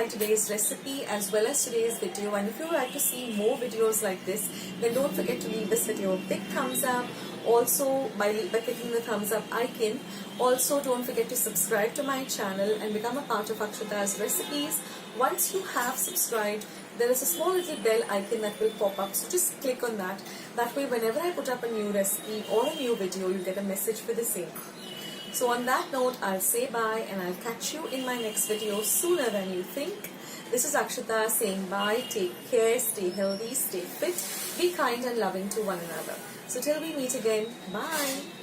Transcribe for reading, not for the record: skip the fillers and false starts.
today's recipe as well as today's video, and if you would like to see more videos like this, then don't forget to leave this video a big thumbs up. Also, by clicking the thumbs up icon, also don't forget to subscribe to my channel and become a part of Akshata's recipes. Once you have subscribed, there is a small little bell icon that will pop up, so just click on that. That way whenever I put up a new recipe or a new video, you get a message for the same. So on that note, I'll say bye and I'll catch you in my next video sooner than you think. This is Akshata saying bye, take care, stay healthy, stay fit, be kind and loving to one another. So till we meet again, bye.